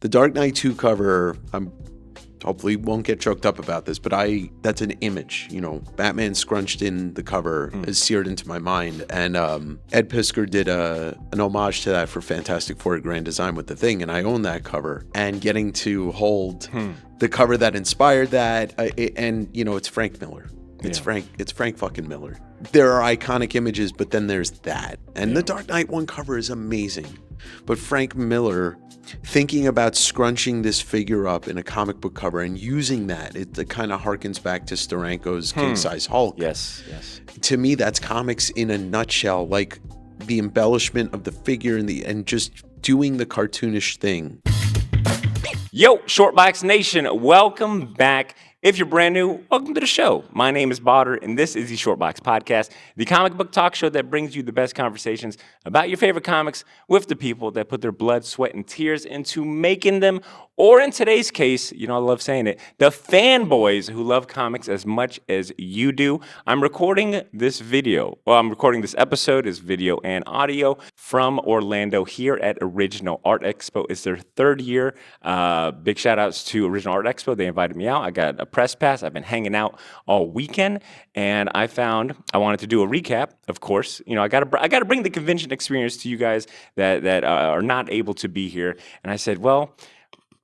The Dark Knight 2 cover, I'm hopefully won't get choked up about this, but that's an image, Batman scrunched in the cover is seared into my mind. And Ed Piskor did an homage to that for Fantastic Four Grand Design with The Thing, and I own that cover. And getting to hold the cover that inspired that, it's Frank Miller. It's Frank fucking Miller. There are iconic images, but then there's that. And the Dark Knight 1 cover is amazing. But Frank Miller thinking about scrunching this figure up in a comic book cover and using that, it kind of harkens back to Steranko's King-Size Hulk. Yes. To me, that's comics in a nutshell, like the embellishment of the figure and just doing the cartoonish thing. Yo, Shortbox Nation, welcome back. If you're brand new, welcome to the show. My name is Bader, and this is the Shortbox Podcast, the comic book talk show that brings you the best conversations about your favorite comics with the people that put their blood, sweat, and tears into making them, or in today's case, I love saying it, the fanboys who love comics as much as you do. I'm recording this episode, is video and audio, from Orlando here at Original Art Expo. It's their third year. Big shout outs to Original Art Expo. They invited me out. I got a press pass. I've been hanging out all weekend, and I wanted to do a recap. Of course, I got to bring the convention experience to you guys that are not able to be here. And I said, well,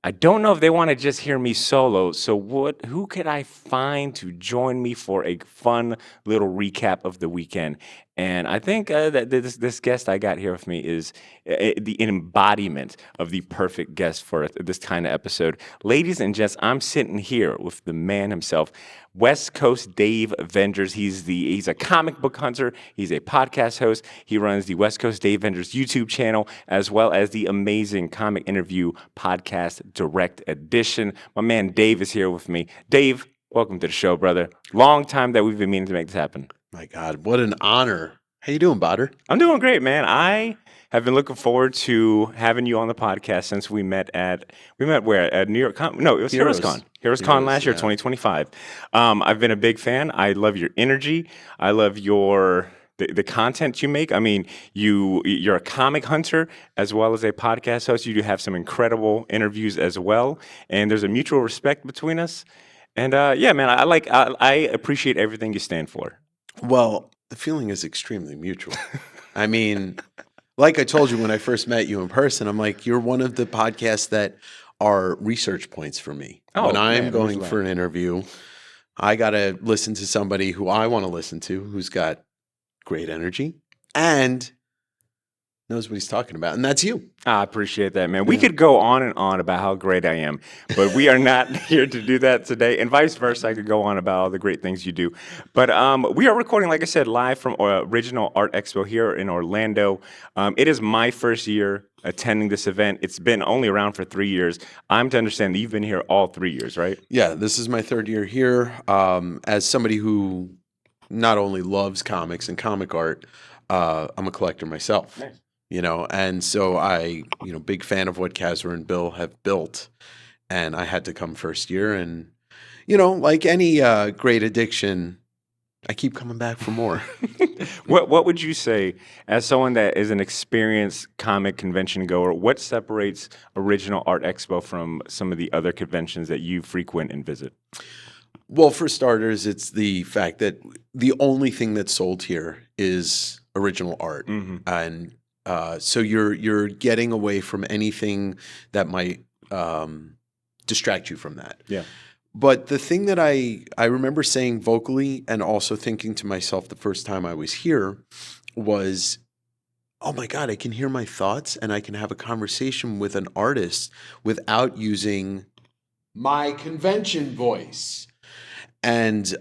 I don't know if they want to just hear me solo, so who could I find to join me for a fun little recap of the weekend? And I think that this guest I got here with me is the embodiment of the perfect guest for this kind of episode. Ladies and gents, I'm sitting here with the man himself, West Coast Davengers. He's a comic book hunter. He's a podcast host. He runs the West Coast Davengers YouTube channel, as well as the amazing comic interview podcast Direct Edition. My man Dave is here with me. Dave, welcome to the show, brother. Long time that we've been meaning to make this happen. My God, what an honor. How you doing, Bader? I'm doing great, man. I have been looking forward to having you on the podcast since we met where? At New York Con? No, it was HeroesCon. HeroesCon last year, 2025. I've been a big fan. I love your energy. I love the content you make. I mean, you're a comic hunter as well as a podcast host. You do have some incredible interviews as well, and there's a mutual respect between us. And man, I appreciate everything you stand for. Well, the feeling is extremely mutual. I mean, like I told you when I first met you in person, I'm like, you're one of the podcasts that are research points for me. When I'm going for an interview, I got to listen to somebody who I want to listen to, who's got great energy and knows what he's talking about, and that's you. I appreciate that, man. We could go on and on about how great I am, but we are not here to do that today, and vice versa. I could go on about all the great things you do. But we are recording, like I said, live from Original Art Expo here in Orlando. It is my first year attending this event. It's been only around for 3 years. I'm to understand that you've been here all 3 years, right? Yeah, this is my third year here. As somebody who not only loves comics and comic art, I'm a collector myself. Nice. And so I, big fan of what Kazra and Bill have built, and I had to come first year, and, like any great addiction, I keep coming back for more. What would you say, as someone that is an experienced comic convention goer, what separates Original Art Expo from some of the other conventions that you frequent and visit? Well, for starters, it's the fact that the only thing that's sold here is original art, and so you're getting away from anything that might distract you from that. Yeah. But the thing that I remember saying vocally and also thinking to myself the first time I was here was, oh my God, I can hear my thoughts and I can have a conversation with an artist without using my convention voice. And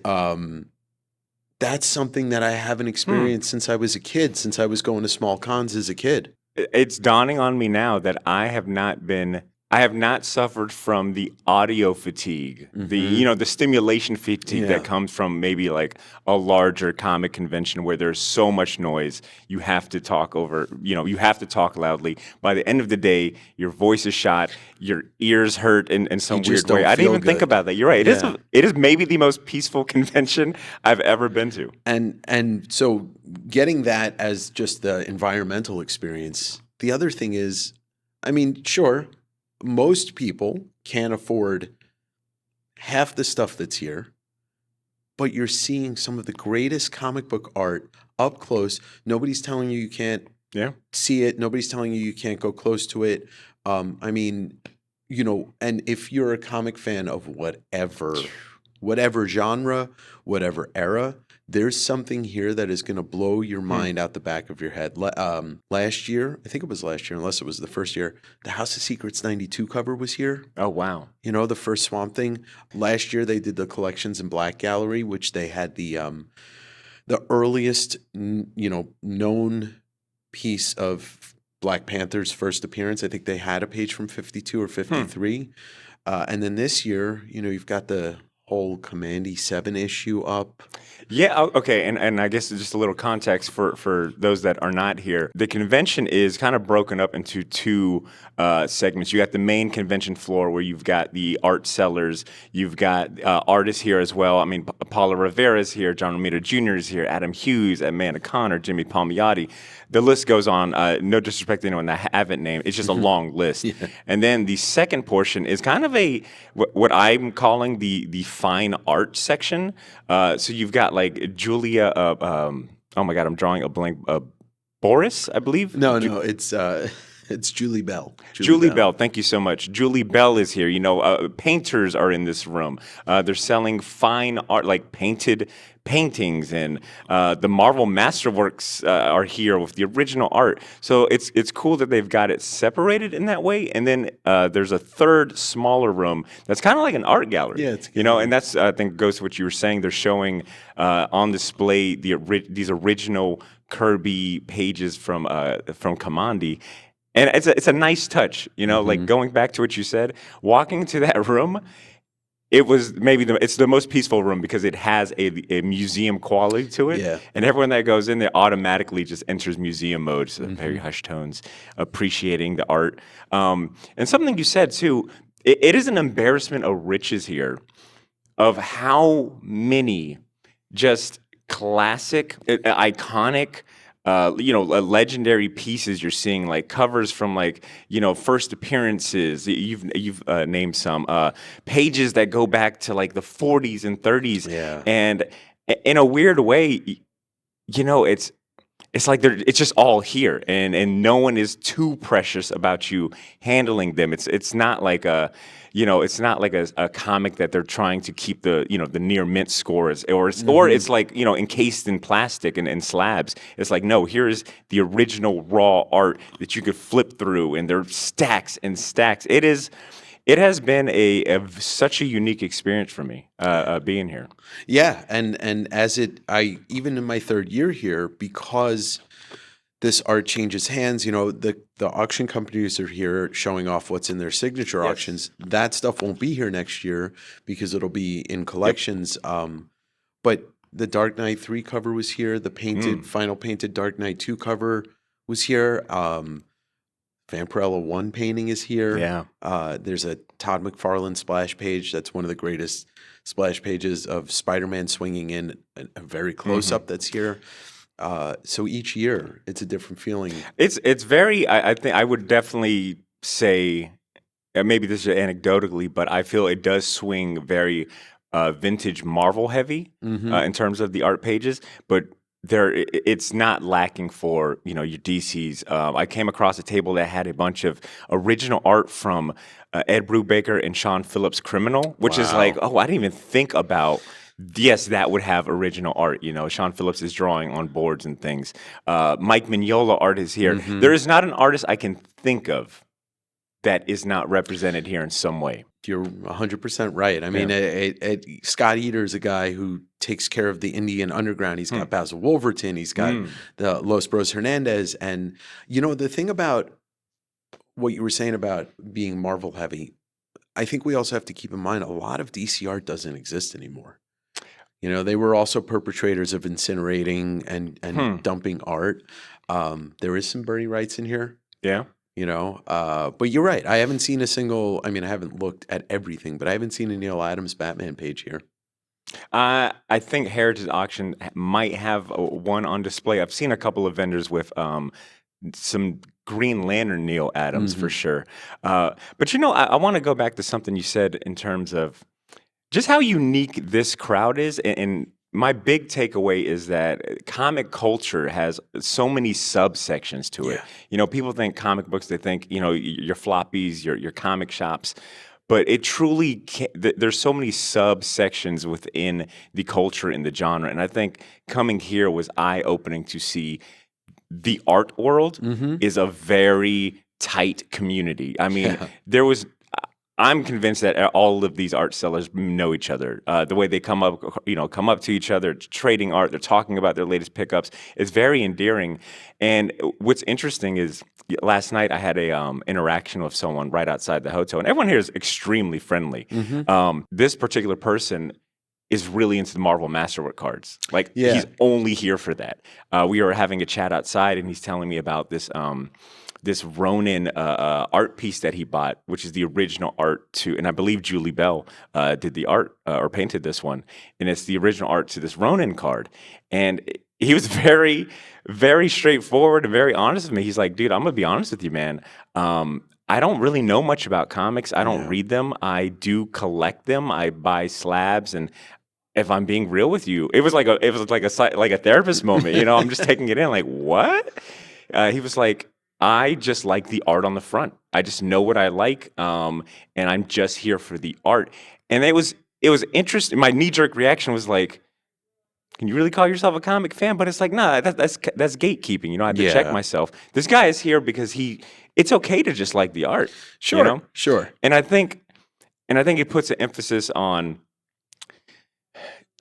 that's something that I haven't experienced since I was a kid, since I was going to small cons as a kid. It's dawning on me now that I have not suffered from the audio fatigue, the stimulation fatigue that comes from maybe like a larger comic convention where there's so much noise. You have to talk you have to talk loudly. By the end of the day, your voice is shot, your ears hurt in some weird way. I didn't even think about that. You're right. It is maybe the most peaceful convention I've ever been to. And so getting that as just the environmental experience, the other thing is, I mean, sure, most people can't afford half the stuff that's here, but you're seeing some of the greatest comic book art up close. Nobody's telling you can't see it. Nobody's telling you can't go close to it. I mean, and if you're a comic fan of whatever genre, whatever era, there's something here that is going to blow your mind out the back of your head. Last year, I think it was last year, unless it was the first year, the House of Secrets 92 cover was here. Oh, wow. The first Swamp Thing. Last year, they did the Collections in Black Gallery, which they had the earliest, known piece of Black Panther's first appearance. I think they had a page from 52 or 53. And then this year, you've got the whole Commandy 7 issue up. Yeah, okay, and I guess just a little context for those that are not here. The convention is kind of broken up into two segments. You got the main convention floor where you've got the art sellers, you've got artists here as well. I mean, Paula Rivera's here, John Romita Jr. is here, Adam Hughes, Amanda Connor, Jimmy Palmiotti. The list goes on. No disrespect to anyone that I haven't named. It's just a long list. Yeah. And then the second portion is kind of what I'm calling the fine art section. So you've got like Julia. Oh my God, I'm drawing a blank. Boris, I believe. No, it's Julie Bell. Julie Bell, thank you so much. Julie Bell is here. Painters are in this room. They're selling fine art, like painted paintings, and the Marvel Masterworks are here with the original art. So it's cool that they've got it separated in that way. And then there's a third smaller room that's kind of like an art gallery. Yeah, it's and that's I think goes to what you were saying. They're showing on display these original Kirby pages from Commandy. And it's a nice touch, like going back to what you said, walking to that room, it was maybe it's the most peaceful room because it has a museum quality to it. Yeah. And everyone that goes in there automatically just enters museum mode, so very hushed tones, appreciating the art. And something you said too, it is an embarrassment of riches here of how many just classic, iconic, legendary pieces you're seeing, like covers from first appearances. You've named some pages that go back to like the 40s and 30s. Yeah. And in a weird way, it's like it's just all here, and no one is too precious about you handling them. It's not like a comic that they're trying to keep the near mint scores, or it's like encased in plastic and slabs. It's like, no, here's the original raw art that you could flip through, and there's stacks and stacks. It has been such a unique experience for me being here. Yeah, and I even in my third year here, because this art changes hands, the auction companies are here showing off what's in their signature auctions. That stuff won't be here next year because it'll be in collections. Yep. But the Dark Knight 3 cover was here. The final painted Dark Knight 2 cover was here. Vampirella 1 painting is here. Yeah. There's a Todd McFarlane splash page. That's one of the greatest splash pages of Spider-Man swinging in a very close-up that's here. So each year, it's a different feeling. It's very, I think I would definitely say, maybe this is anecdotally, but I feel it does swing very vintage Marvel heavy in terms of the art pages, but it's not lacking for your DCs. I came across a table that had a bunch of original art from Ed Brubaker and Sean Phillips' Criminal, which is like, I didn't even think about. Yes, that would have original art. Sean Phillips is drawing on boards and things. Mike Mignola art is here. There is not an artist I can think of that is not represented here in some way. You're 100% right. I mean, Scott Eater is a guy who takes care of the Indian underground. He's got Basil Wolverton. He's got the Los Bros Hernandez. And, the thing about what you were saying about being Marvel heavy, I think we also have to keep in mind a lot of DC art doesn't exist anymore. They were also perpetrators of incinerating and dumping art. There is some Bernie Wrights in here. Yeah. But you're right. I haven't seen I haven't looked at everything, but I haven't seen a Neil Adams Batman page here. I think Heritage Auction might have one on display. I've seen a couple of vendors with some Green Lantern Neil Adams for sure. But I want to go back to something you said in terms of just how unique this crowd is. And my big takeaway is that comic culture has so many subsections to it. People think comic books, they think, your floppies, your comic shops. But it truly there's so many subsections within the culture and the genre. And I think coming here was eye-opening to see the art world is a very tight community. I mean, I'm convinced that all of these art sellers know each other. The way they come up to each other, trading art, they're talking about their latest pickups. It's very endearing. And what's interesting is last night I had a interaction with someone right outside the hotel, and everyone here is extremely friendly. This particular person is really into the Marvel Masterwork cards. Like, he's only here for that. We were having a chat outside, and he's telling me about this Ronin art piece that he bought, which is the original art to, and I believe Julie Bell did the art or painted this one, and it's the original art to this Ronin card. And he was very, very straightforward and very honest with me. He's like, dude, I'm gonna be honest with you, man. I don't really know much about comics. I don't read them. I do collect them. I buy slabs, and if I'm being real with you, it was like a therapist moment. I'm just taking it in. Like, what? He was like, I just like the art on the front. I just know what I like, and I'm just here for the art. And it was interesting. My knee-jerk reaction was like, can you really call yourself a comic fan? But it's like, nah, that's gatekeeping. I have to check myself. This guy is here because it's okay to just like the art. Sure. And I think it puts an emphasis on,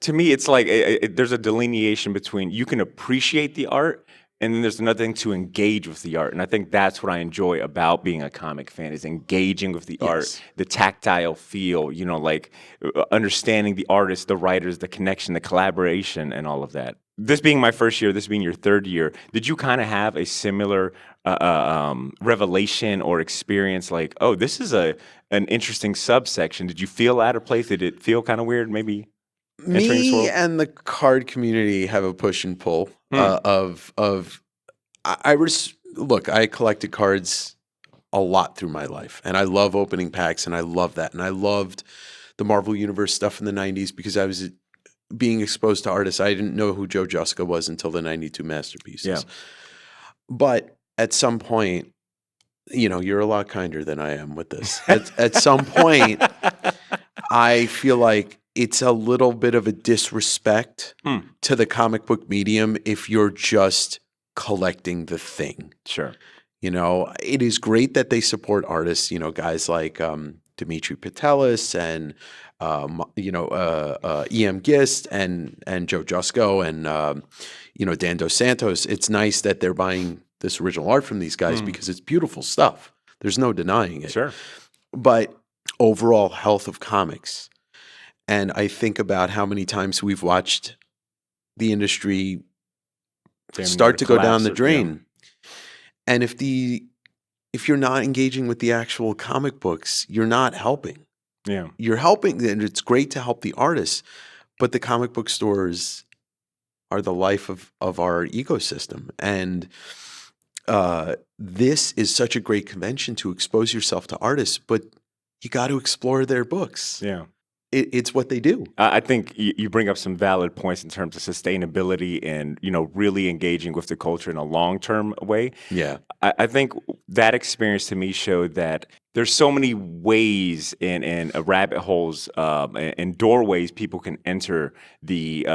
to me, it's like there's a delineation between you can appreciate the art, and then there's another thing to engage with the art. And I think that's what I enjoy about being a comic fan, is engaging with the art, the tactile feel, like understanding the artists, the writers, the connection, the collaboration, and all of that. This being my first year, this being your third year, did you kind of have a similar revelation or experience like, oh, this is an interesting subsection? Did you feel out of place? Did it feel kind of weird maybe? Me and the card community have a push and pull of look, I collected cards a lot through my life, and I love opening packs, and I love that. And I loved the Marvel Universe stuff in the 90s because I was being exposed to artists. I didn't know who Joe Juska was until the 92 Masterpieces. Yeah. But at some point, you're a lot kinder than I am with this. At some point, I feel like it's a little bit of a disrespect to the comic book medium if you're just collecting the thing. Sure. It is great that they support artists, guys like Dimitri Patelis and, E.M. Gist and Joe Jusko and, Dan Dos Santos. It's nice that they're buying this original art from these guys because it's beautiful stuff. There's no denying it. Sure. But overall health of comics, and I think about how many times we've watched the industry start to go down the drain. Yeah. And if you're not engaging with the actual comic books, you're not helping. Yeah. You're helping, and it's great to help the artists, but the comic book stores are the life of our ecosystem. And this is such a great convention to expose yourself to artists, but you got to explore their books. Yeah. It's what they do. I think you bring up some valid points in terms of sustainability and, really engaging with the culture in a long-term way. Yeah. I think that experience to me showed that there's so many ways and rabbit holes and doorways people can enter the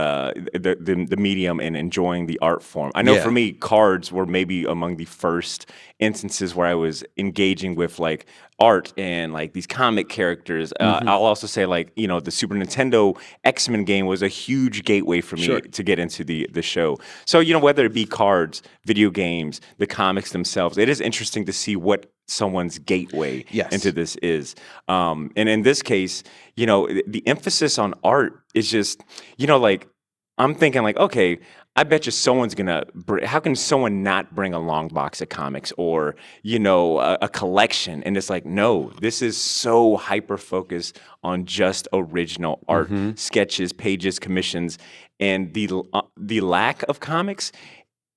medium and enjoying the art form. I know for me, cards were maybe among the first instances where I was engaging with like art and like these comic characters. I'll also say like, the Super Nintendo X-Men game was a huge gateway for me to get into the show. So, whether it be cards, video games, the comics themselves, it is interesting to see what someone's gateway into this is. And in this case, the emphasis on art is just, like, I'm thinking like, okay, I bet you someone's gonna, how can someone not bring a long box of comics or, a collection? And it's like, no, this is so hyper-focused on just original art, sketches, pages, commissions. And the lack of comics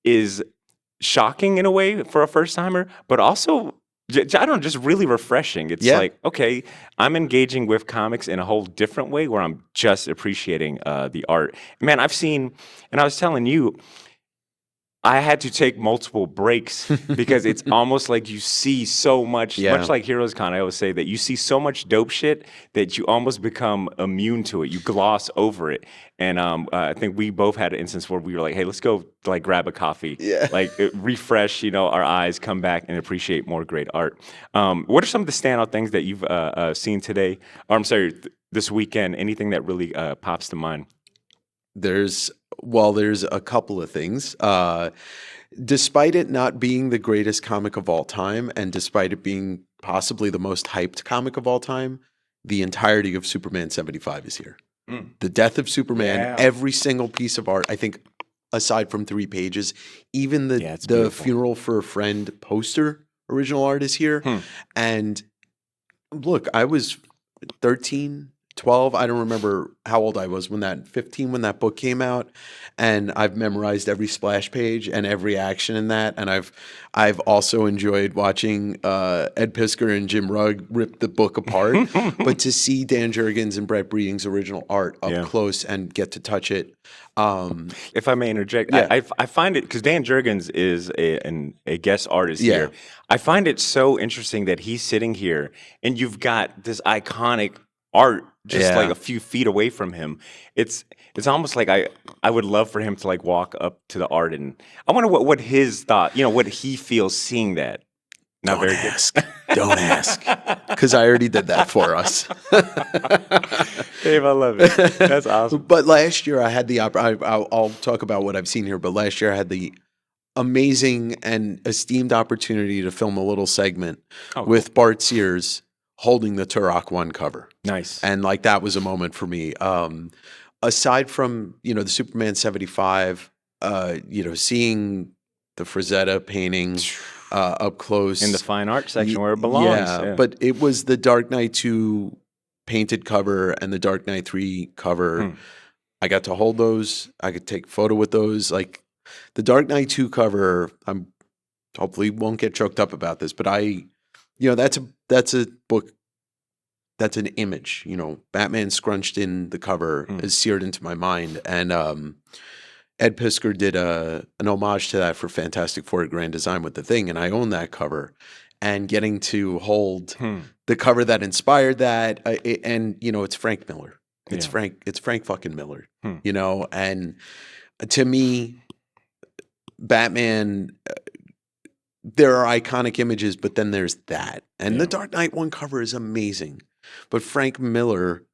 is shocking in a way for a first timer, but also I don't know, just really refreshing. It's Yeah. like, okay, I'm engaging with comics in a whole different way where I'm just appreciating the art. Man, I've seen, and I was telling you, I had to take multiple breaks because it's almost like you see so much, much Yeah. like Heroes Con, I always say that you see so much dope shit that you almost become immune to it. You gloss over it. And I think we both had an instance where we were like, hey, let's go like grab a coffee, Yeah. like refresh, our eyes, come back and appreciate more great art. What are some of the standout things that you've seen today? Or I'm sorry, this weekend, anything that really pops to mind? There's a couple of things. Despite it not being the greatest comic of all time, and despite it being possibly the most hyped comic of all time, the entirety of Superman 75 is here. The death of Superman, Yeah. every single piece of art, I think, aside from 3 pages, even it's the beautiful. funeral for a friend poster original art is here. And look, I was 13, 12. I don't remember how old I was 15 when that book came out, and I've memorized every splash page and every action in that. And I've also enjoyed watching Ed Piskor and Jim Rugg rip the book apart. But to see Dan Jurgens and Brett Breeding's original art up close and get to touch it. If I may interject, Yeah. I find it, because Dan Jurgens is a guest artist Yeah. here. I find it so interesting that he's sitting here and you've got this iconic art just like a few feet away from him. It's almost like I would love for him to like walk up to the art, and I wonder what his thought, what he feels seeing that. Not Don't very ask. Don't ask. Because I already did that for us. Dave, I love it. That's awesome. But last year I had the I'll talk about what I've seen here, but last year I had the amazing and esteemed opportunity to film a little segment with Bart Sears holding the Turok 1 cover. Nice. And like that was a moment for me. Aside from, the Superman 75, seeing the Frazetta painting up close. In the fine art section where it belongs. Yeah, but it was the Dark Knight 2 painted cover and the Dark Knight 3 cover. I got to hold those. I could take a photo with those. Like the Dark Knight 2 cover, I'm hopefully won't get choked up about this, but that's a book, that's an image. Batman scrunched in the cover is seared into my mind. And Ed Piskor did an homage to that for Fantastic Four Grand Design with The Thing, and I own that cover. And getting to hold the cover that inspired that, and it's Frank Miller. It's Frank fucking Miller. And to me, Batman, there are iconic images, but then there's that. And the Dark Knight 1 cover is amazing. But Frank Miller,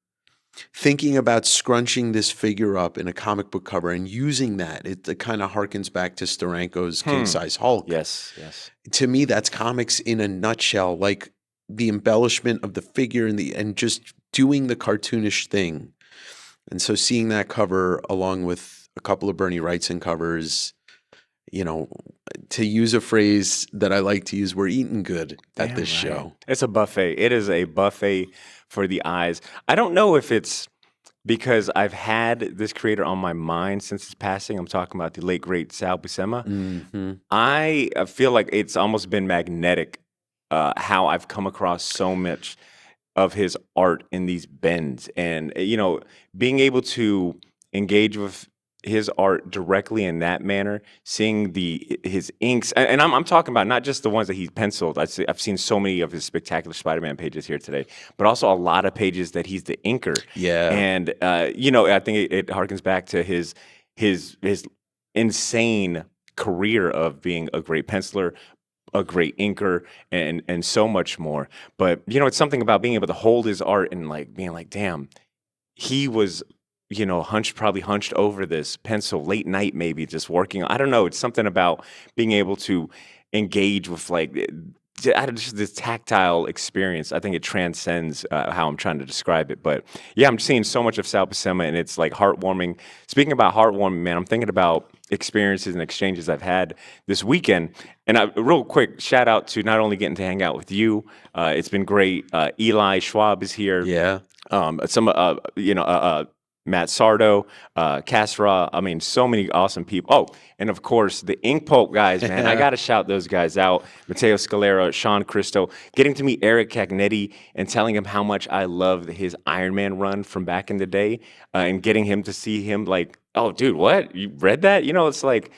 thinking about scrunching this figure up in a comic book cover and using that, it kind of harkens back to Steranko's King Size Hulk. Yes. To me, that's comics in a nutshell, like the embellishment of the figure and just doing the cartoonish thing. And so seeing that cover along with a couple of Bernie Wrightson covers, to use a phrase that I like to use, we're eating good at this show. It's a buffet. It is a buffet for the eyes. I don't know if it's because I've had this creator on my mind since his passing. I'm talking about the late, great Sal Buscema. I feel like it's almost been magnetic how I've come across so much of his art in these bends. And, being able to engage with his art directly in that manner, seeing his inks, and I'm talking about not just the ones that he's penciled. I've seen so many of his spectacular Spider-Man pages here today, but also a lot of pages that he's the inker. Yeah, and I think it harkens back to his insane career of being a great penciler, a great inker, and so much more. But it's something about being able to hold his art and like being like, damn, he was probably hunched over this pencil late night, maybe just working. I don't know. It's something about being able to engage with like just this tactile experience. I think it transcends how I'm trying to describe it. But yeah, I'm seeing so much of Sal Buscema, and it's like heartwarming. Speaking about heartwarming, man, I'm thinking about experiences and exchanges I've had this weekend. And real quick, shout out to not only getting to hang out with you. It's been great. Eli Schwab is here. Yeah. Matt Sardo, Casra. I mean, so many awesome people. Oh, and of course, the Ink Pulp guys, man. I got to shout those guys out. Matteo Scalera, Sean Cristo, getting to meet Eric Cagnetti and telling him how much I loved his Iron Man run from back in the day, and getting him to see him like, oh, dude, what? You read that? You know, it's like,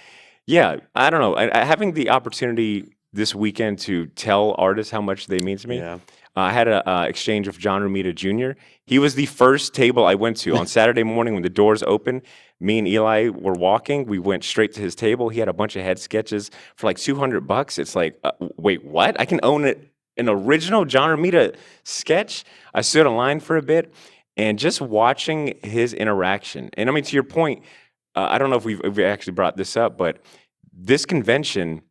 yeah, I don't know. Having the opportunity this weekend to tell artists how much they mean to me. Yeah. I had an exchange with John Romita Jr. He was the first table I went to on Saturday morning when the doors opened. Me and Eli were walking. We went straight to his table. He had a bunch of head sketches for like $200. It's like, wait, what? I can own an original John Romita sketch. I stood in line for a bit, and just watching his interaction. And I mean, to your point, I don't know if we've actually brought this up, but this convention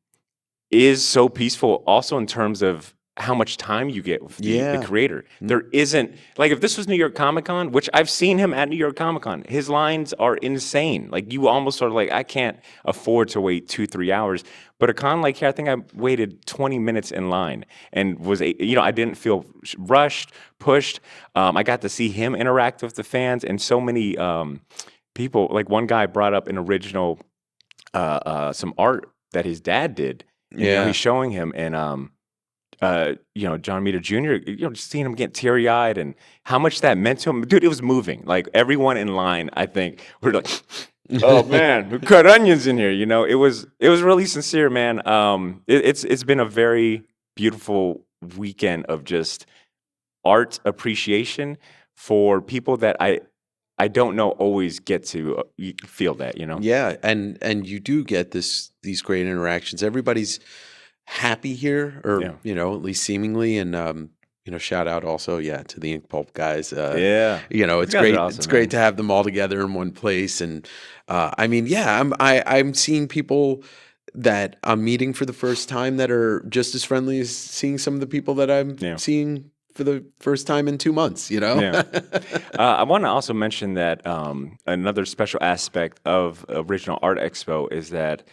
is so peaceful also in terms of how much time you get with the creator. There isn't, like, if this was New York Comic Con, which I've seen him at New York Comic Con, his lines are insane. Like, you almost sort of like, I can't afford to wait 2-3 hours. But a con like here, I think I waited 20 minutes in line and I didn't feel rushed, pushed. I got to see him interact with the fans, and so many people, like one guy brought up an original, some art that his dad did. And, he's showing him, and John Romita Jr., just seeing him get teary-eyed and how much that meant to him. Dude, it was moving. Like, everyone in line, I think, were like, oh, man, who cut onions in here? It was really sincere, man. It's been a very beautiful weekend of just art appreciation for people that I don't know always get to feel that, Yeah, and you do get these great interactions. Everybody's happy here, or at least seemingly, and shout out also to the Ink Pulp guys. It's great. Awesome, it's great to have them all together in one place, and I'm seeing people that I'm meeting for the first time that are just as friendly as seeing some of the people that I'm seeing for the first time in 2 months, I want to also mention that another special aspect of Original Art Expo is that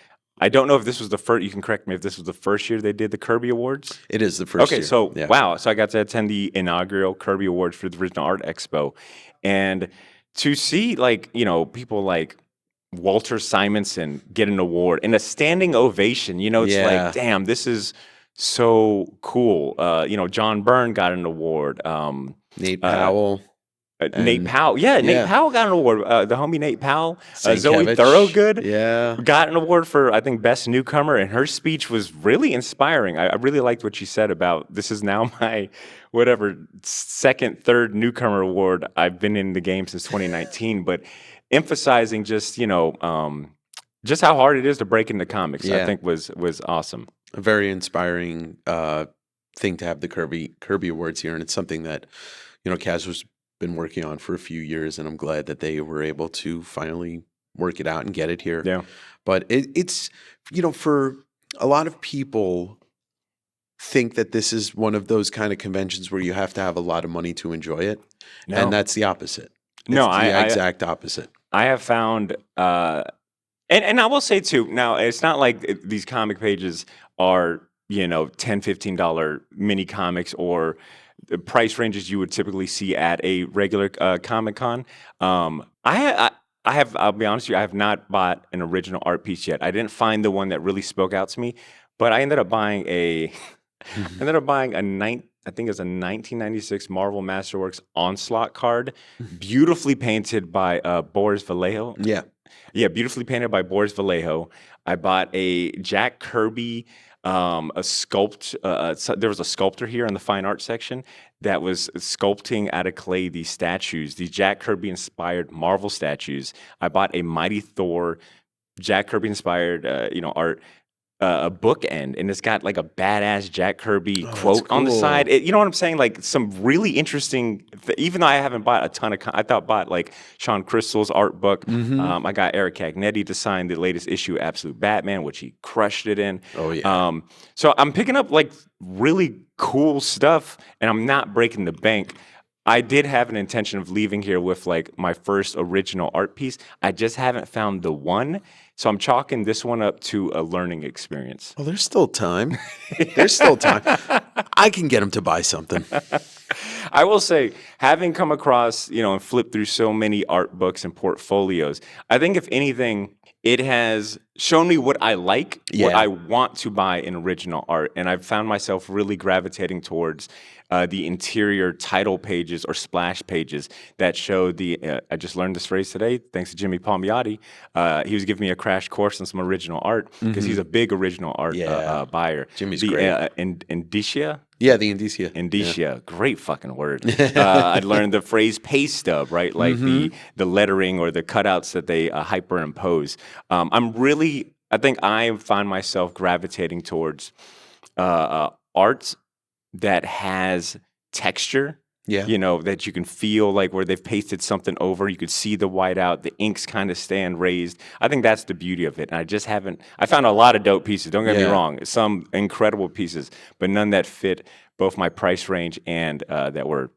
I don't know if this was the first, you can correct me if this was the first year they did the Kirby Awards. It is the first year. Okay, so wow. So I got to attend the inaugural Kirby Awards for the Original Art Expo. And to see people like Walter Simonson get an award and a standing ovation, it's like, damn, this is so cool. John Byrne got an award. Nate Powell. Nate Powell. Nate Powell got an award. The homie Nate Powell. Zoe Kevich. Thorogood got an award for, I think, Best Newcomer, and her speech was really inspiring. I really liked what she said about, this is now my, second, third Newcomer award. I've been in the game since 2019, but emphasizing just, just how hard it is to break into comics, I think was awesome. A very inspiring thing to have the Kirby Awards here, and it's something that, Kaz was been working on for a few years, and I'm glad that they were able to finally work it out and get it here. Yeah. But it's, for a lot of people think that this is one of those kind of conventions where you have to have a lot of money to enjoy it. No. And that's the opposite. It's the exact opposite. I have found, and I will say too, now it's not like these comic pages are, $10, $15 mini comics or the price ranges you would typically see at a regular Comic-Con. I'll be honest with you, I have not bought an original art piece yet. I didn't find the one that really spoke out to me, but I ended up buying I think it's a 1996 Marvel Masterworks Onslaught card, beautifully painted by Boris Vallejo. Yeah, beautifully painted by Boris Vallejo. I bought a Jack Kirby, there was a sculptor here in the fine art section that was sculpting out of clay these statues, these Jack Kirby inspired Marvel statues. I bought a Mighty Thor, Jack Kirby inspired, art, a bookend, and it's got like a badass Jack Kirby quote on the side. You know what I'm saying? Like some really interesting. Even though I haven't bought a ton of, I bought like Sean Crystal's art book. Mm-hmm. I got Eric Cagnetti to sign the latest issue of Absolute Batman, which he crushed it in. Oh yeah. So I'm picking up like really cool stuff, and I'm not breaking the bank. I did have an intention of leaving here with like my first original art piece. I just haven't found the one. So I'm chalking this one up to a learning experience. Well, there's still time. There's still time. I can get him to buy something. I will say, having come across, and flipped through so many art books and portfolios, I think if anything, it has shown me what I like, what Yeah. I want to buy in original art. And I've found myself really gravitating towards the interior title pages or splash pages that show I just learned this phrase today, thanks to Jimmy Palmiotti. He was giving me a crash course on some original art because he's a big original art Yeah. buyer. Jimmy's the great. Indicia. Yeah, the indicia. Indicia, great fucking word. I learned the phrase pay stub, right? Like the lettering or the cutouts that they hyperimpose. I think I find myself gravitating towards art that has texture. Yeah. That you can feel like where they've pasted something over. You could see the whiteout, the inks kind of stand raised. I think that's the beauty of it. And I found a lot of dope pieces, don't get me wrong. Some incredible pieces, but none that fit both my price range and that were,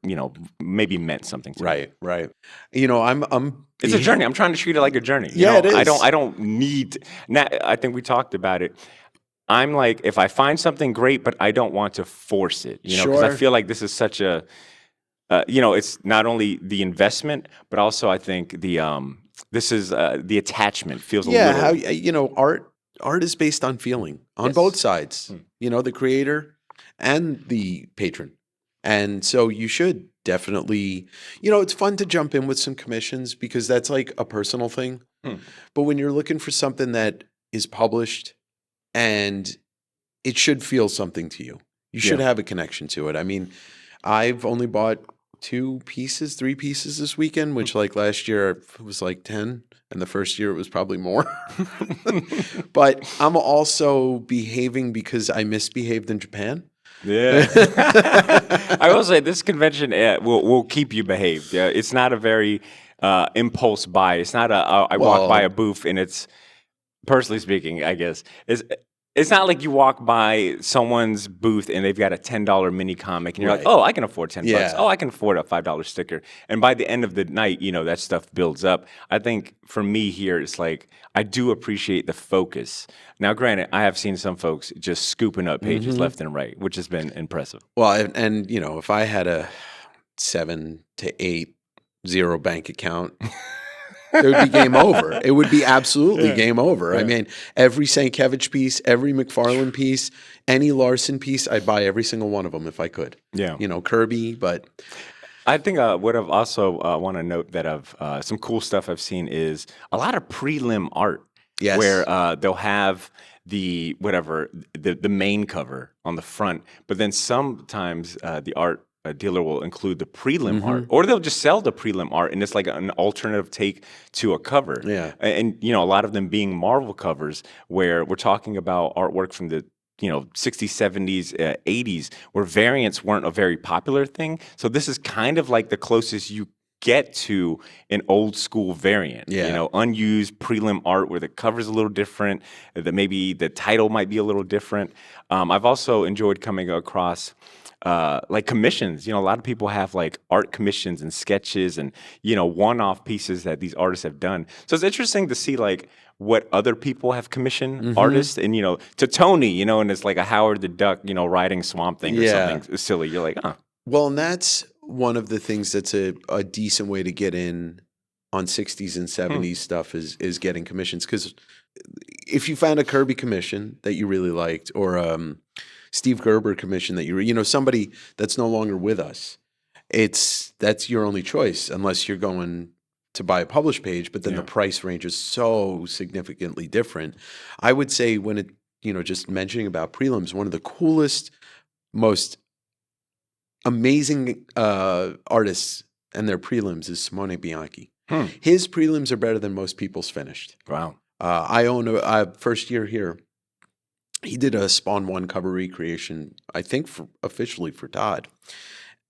maybe meant something to me. Right. I'm It's a journey. I'm trying to treat it like a journey. It is. I don't need, now, I think we talked about it. I'm like, if I find something great, but I don't want to force it, because I feel like this is such a, it's not only the investment, but also I think this is the attachment feels a little. Art is based on feeling on both sides. The creator and the patron, and so you should definitely. It's fun to jump in with some commissions because that's like a personal thing. But when you're looking for something that is published, and it should feel something to you, you should have a connection to it. I mean, I've only bought 3 pieces this weekend, which like last year it was like 10, and the first year it was probably more. But I'm also behaving because I misbehaved in Japan. Yeah. I will say this convention will keep you behaved. Yeah, it's not a very impulse buy. It's not I walk by a booth and it's, personally speaking, I guess, it's not like you walk by someone's booth and they've got a $10 mini comic and you're like, oh, I can afford $10. Oh, I can afford a $5 sticker. And by the end of the night, that stuff builds up. I think for me here, it's like I do appreciate the focus. Now, granted, I have seen some folks just scooping up pages left and right, which has been impressive. Well, and if I had a 7 to 8 0 bank account, it would be game over. It would be absolutely game over. I mean, every Sienkiewicz piece, every McFarlane piece, any Larson piece, I'd buy every single one of them if I could. Yeah. Kirby, but... I think what I've also want to note that some cool stuff I've seen is a lot of prelim art. Yes. Where they'll have the main cover on the front, but then sometimes the art dealer will include the prelim art, or they'll just sell the prelim art, and it's like an alternative take to a cover. Yeah, and a lot of them being Marvel covers, where we're talking about artwork from the 60s, 70s, 80s, where variants weren't a very popular thing. So this is kind of like the closest you get to an old school variant. Unused prelim art where the cover's a little different, that maybe the title might be a little different. I've also enjoyed coming across like commissions. A lot of people have like art commissions and sketches and, one-off pieces that these artists have done. So it's interesting to see like what other people have commissioned artists and, to Tony, and it's like a Howard the Duck, riding Swamp Thing or something silly. You're like, oh. Well, and that's one of the things that's a decent way to get in on 60s and 70s stuff is getting commissions. Because if you found a Kirby commission that you really liked, or Steve Gerber commission that somebody that's no longer with us, that's your only choice unless you're going to buy a published page, but then the price range is so significantly different. I would say when it, just mentioning about prelims, one of the coolest, most amazing artists and their prelims is Simone Bianchi. His prelims are better than most people's finished. Wow. I own a first year here. He did a Spawn 1 cover recreation, I think officially for Todd.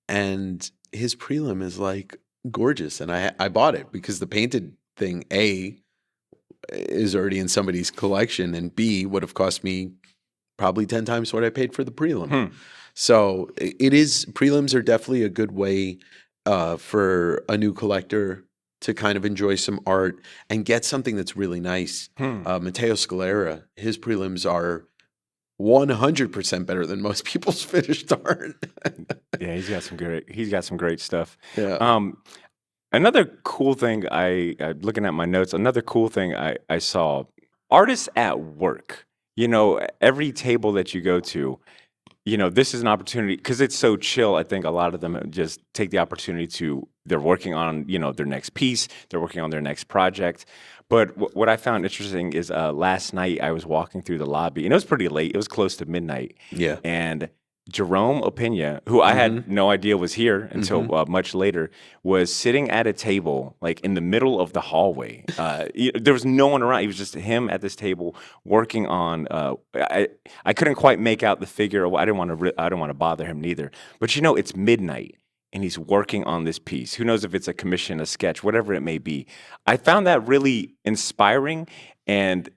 And his prelim is like gorgeous. And I bought it because the painted thing, A, is already in somebody's collection, and B, would have cost me probably 10 times what I paid for the prelim. So prelims are definitely a good way for a new collector to kind of enjoy some art and get something that's really nice. Matteo Scalera, his prelims are 100% better than most people's finished art. Yeah, he's got some great stuff. Yeah. Another cool thing looking at my notes, another cool thing I saw, artists at work. Every table that you go to, this is an opportunity because it's so chill. I think a lot of them just take the opportunity they're working on, their next piece, they're working on their next project. But what I found interesting is last night I was walking through the lobby and it was pretty late. It was close to midnight. Yeah. And Jerome Opena, who I had no idea was here until much later, was sitting at a table like in the middle of the hallway. There was no one around. It was just him at this table working on. I couldn't quite make out the figure. I didn't want to bother him neither. But it's midnight and he's working on this piece. Who knows if it's a commission, a sketch, whatever it may be. I found that really inspiring and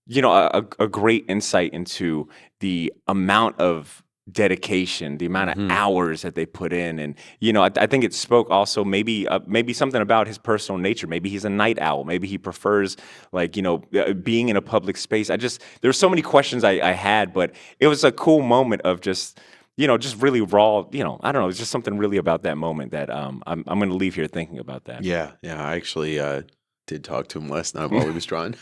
a great insight into the amount of dedication, the amount of hours that they put in, and I think it spoke also maybe something about his personal nature. Maybe he's a night owl. Maybe he prefers being in a public space. There's so many questions I had, but it was a cool moment of just really raw. I don't know. It's just something really about that moment that I'm going to leave here thinking about that. Yeah. I actually did talk to him last night while he was drawing.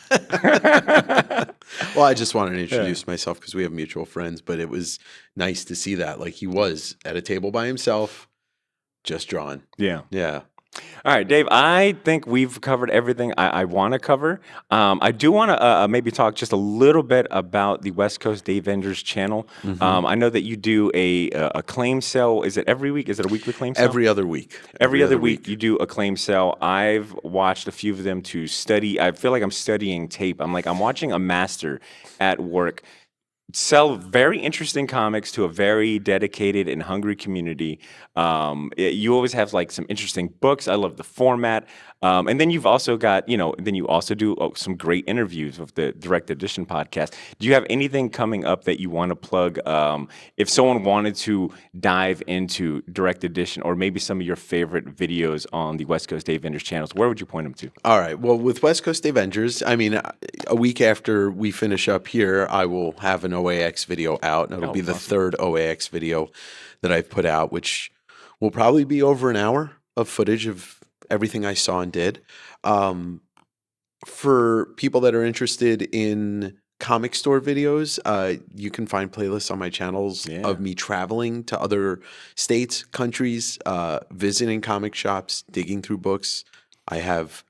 Well, I just wanted to introduce myself because we have mutual friends, but it was nice to see that. Like he was at a table by himself, just drawing. Yeah. Yeah. All right, Dave, I think we've covered everything I want to cover. I do want to maybe talk just a little bit about the West Coast Davengers channel. I know that you do a claim sale. Is it every week? Is it a weekly claim sale? Every other week. Every other week you do a claim sale. I've watched a few of them to study. I feel like I'm studying tape. I'm watching a master at work sell very interesting comics to a very dedicated and hungry community. You always have some interesting books. I love the format. And then you've also got, then you also do some great interviews with the Direct Edition podcast. Do you have anything coming up that you want to plug? If someone wanted to dive into Direct Edition or maybe some of your favorite videos on the West Coast Davengers channels, where would you point them to? All right. Well, with West Coast Davengers, a week after we finish up here, I will have an OAX video out, and it'll be the third OAX video that I've put out, which will probably be over an hour of footage of everything I saw and did. For people that are interested in comic store videos, you can find playlists on my channels of me traveling to other states, countries, visiting comic shops, digging through books. I have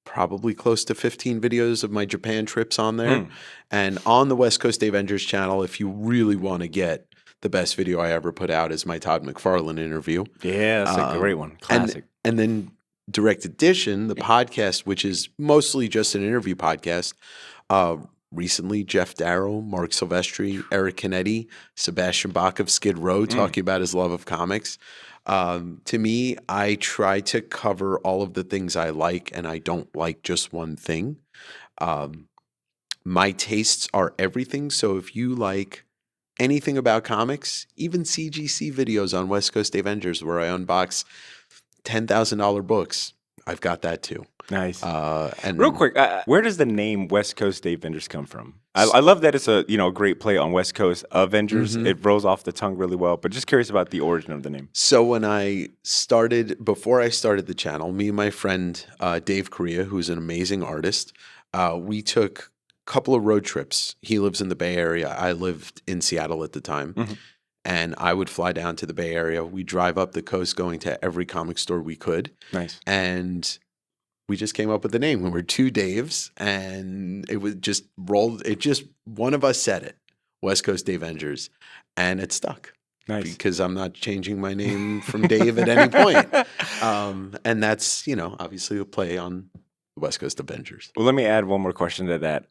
probably close to 15 videos of my Japan trips on there. And on the West Coast Davengers channel, if you really want to get the best video I ever put out, is my Todd McFarlane interview. Yeah, that's a great one. Classic. And then Direct Edition, the podcast, which is mostly just an interview podcast. Recently, Jeff Darrow, Mark Silvestri, Eric Canetti, Sebastian Bach of Skid Row talking about his love of comics. To me, I try to cover all of the things I like, and I don't like just one thing. My tastes are everything. So if you like anything about comics, even CGC videos on West Coast Davengers where I unbox $10,000 books, I've got that too. Nice. And real quick, where does the name West Coast Davengers come from? I love that it's a great play on West Coast Avengers. It rolls off the tongue really well, but just curious about the origin of the name. So before I started the channel, me and my friend Dave Correa, who's an amazing artist, we took a couple of road trips. He lives in the Bay Area. I lived in Seattle at the time. And I would fly down to the Bay Area. We'd drive up the coast going to every comic store we could. Nice. And we just came up with the name. We were two Daves, and it was just rolled. One of us said it, West Coast Davengers, and it stuck. Nice. Because I'm not changing my name from Dave at any point. And that's, obviously a play on the West Coast Avengers. Well, let me add one more question to that.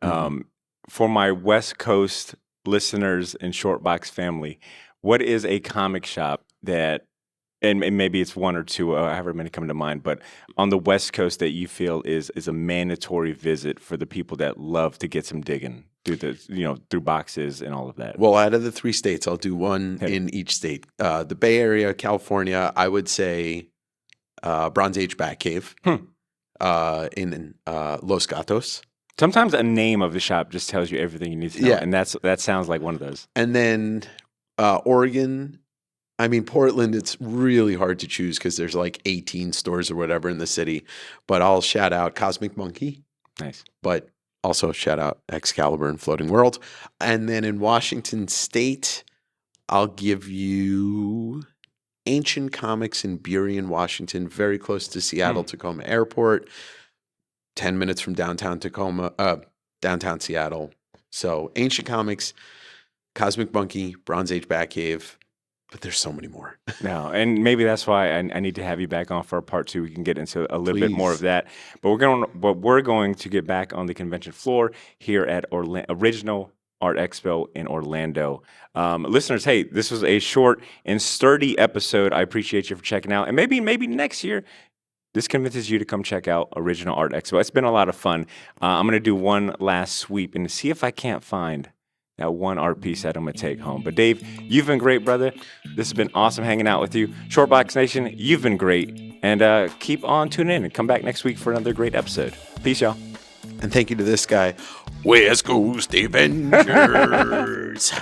For my West Coast listeners and Shortbox family, what is a comic shop that, and maybe it's one or two, however many come to mind, but on the West Coast that you feel is a mandatory visit for the people that love to get some digging through boxes and all of that? Well, out of the 3 states, I'll do one in each state. The Bay Area, California, I would say Bronze Age Batcave in Los Gatos. Sometimes a name of the shop just tells you everything you need to know, and that sounds like one of those. And then Oregon, Portland, it's really hard to choose because there's like 18 stores or whatever in the city. But I'll shout out Cosmic Monkey. Nice. But also shout out Excalibur and Floating World. And then in Washington State, I'll give you Ancient Comics in Burien, Washington, very close to Seattle-Tacoma Airport. 10 minutes from downtown Seattle. So Ancient Comics, Cosmic Monkey, Bronze Age Batcave, but there's so many more. No, and maybe that's why I need to have you back on for a part 2. We can get into a little bit more of that. But we're going to get back on the convention floor here at Original Art Expo in Orlando. Listeners, hey, this was a short and sturdy episode. I appreciate you for checking out. And maybe next year, this convinces you to come check out Original Art Expo. It's been a lot of fun. I'm going to do one last sweep and see if I can't find that one art piece that I'm going to take home. But Dave, you've been great, brother. This has been awesome hanging out with you. Shortbox Nation, you've been great. And keep on tuning in and come back next week for another great episode. Peace, y'all. And thank you to this guy, West Coast Davengers.